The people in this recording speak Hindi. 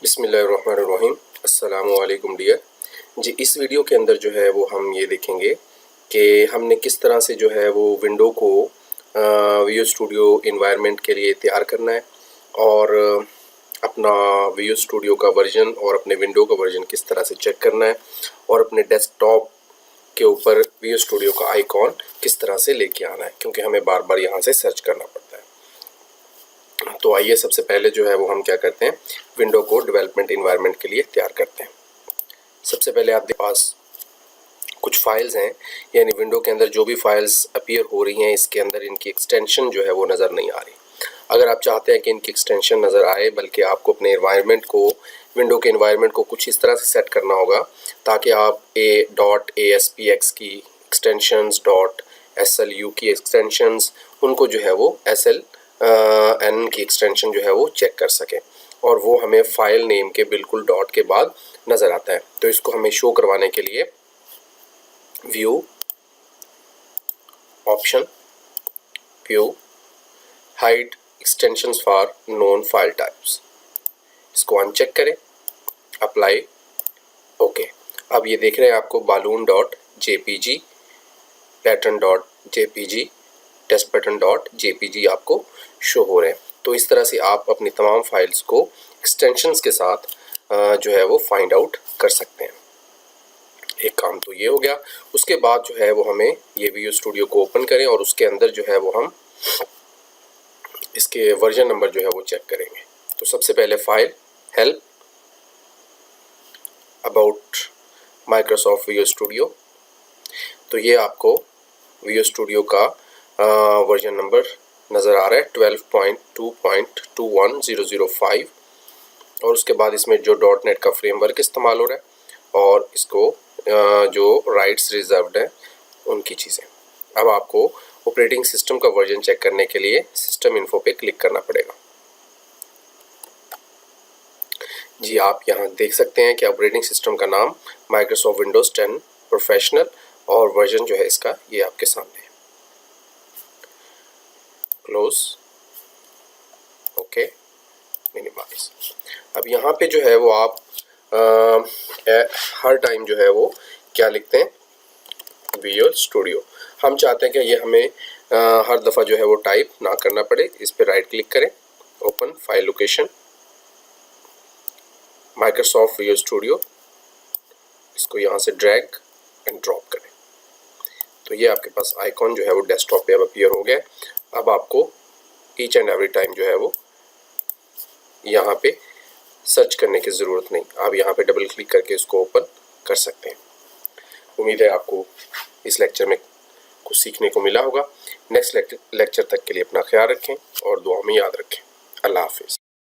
बिस्मिल्लाहिर्रहमानिर्रहीम। अस्सलामु अलैकुम डियर जी। इस वीडियो के अंदर जो है वो हम ये देखेंगे कि हमने किस तरह से जो है वो विंडो को विजुअल स्टूडियो इन्वायरमेंट के लिए तैयार करना है और अपना विजुअल स्टूडियो का वर्जन और अपने विंडो का वर्जन किस तरह से चेक करना है और अपने डेस्कटॉप के ऊपर विजुअल स्टूडियो का आइकॉन किस तरह से लेके आना है, क्योंकि हमें बार बार यहाँ से सर्च करना पड़ता है। तो आइए सबसे पहले जो है वो हम क्या करते हैं, विंडो को डेवलपमेंट इन्वायरमेंट के लिए तैयार करते हैं। सबसे पहले आपके पास कुछ फाइल्स हैं, यानी विंडो के अंदर जो भी फाइल्स अपीयर हो रही हैं इसके अंदर इनकी एक्सटेंशन जो है वो नज़र नहीं आ रही। अगर आप चाहते हैं कि इनकी एक्सटेंशन नज़र आए, बल्कि आपको अपने एनवायरनमेंट को, विंडो के एनवायरनमेंट को कुछ इस तरह से सेट करना होगा ताकि आप ASPX की एक्सटेंशंस, .SLU की एक्सटेंशंस, उनको जो है वो SLN की एक्सटेंशन जो है वो चेक कर सकें, और वो हमें फाइल नेम के बिल्कुल डॉट के बाद नज़र आता है। तो इसको हमें शो करवाने के लिए view option, view hide extensions for known file types, इसको अनचेक करें, अप्लाई, ओके। अब ये देख रहे हैं आपको balloon.jpg, pattern.jpg, टेस्ट pattern.jpg आपको शो हो रहे हैं। तो इस तरह से आप अपनी तमाम फाइल्स को एक्सटेंशंस के साथ जो है वो फाइंड आउट कर सकते हैं। एक काम तो ये हो गया। उसके बाद जो है वो हमें ये विजुअल स्टूडियो को ओपन करें और उसके अंदर जो है वो हम इसके वर्जन नंबर जो है वो चेक करेंगे। तो सबसे पहले file help about Microsoft visual studio, तो ये आपको विजुअल स्टूडियो का वर्जन नंबर नज़र आ रहा है 12.2.21005, और उसके बाद इसमें जो .NET का फ्रेमवर्क इस्तेमाल हो रहा है और इसको जो राइट्स रिजर्व्ड हैं उनकी चीज़ें। अब आपको ऑपरेटिंग सिस्टम का वर्जन चेक करने के लिए सिस्टम इन्फो पे क्लिक करना पड़ेगा। जी, आप यहाँ देख सकते हैं कि ऑपरेटिंग सिस्टम का नाम माइक्रोसॉफ्ट विंडोज़ 10 प्रोफेशनल और वर्जन जो है इसका ये आपके सामने है। Close, okay, minimize. अब यहाँ पे जो है वो आप हर टाइम जो है वो क्या लिखते हैं, विजुअल स्टूडियो। हम चाहते हैं कि ये हमें हर दफ़ा जो है वो टाइप ना करना पड़े। इस पर राइट क्लिक करें, open file location, Microsoft visual studio, इसको यहाँ से ड्रैग एंड ड्रॉप करें। तो ये आपके पास आइकॉन जो है वो डेस्कटॉप पे अब अपीयर हो गया। अब आपको ईच एंड एवरी टाइम जो है वो यहाँ पे सर्च करने की ज़रूरत नहीं, आप यहाँ पे डबल क्लिक करके इसको ओपन कर सकते हैं। उम्मीद है आपको इस लेक्चर में कुछ सीखने को मिला होगा। नेक्स्ट लेक्चर तक के लिए अपना ख्याल रखें और दुआ में याद रखें। अल्लाह हाफिज़।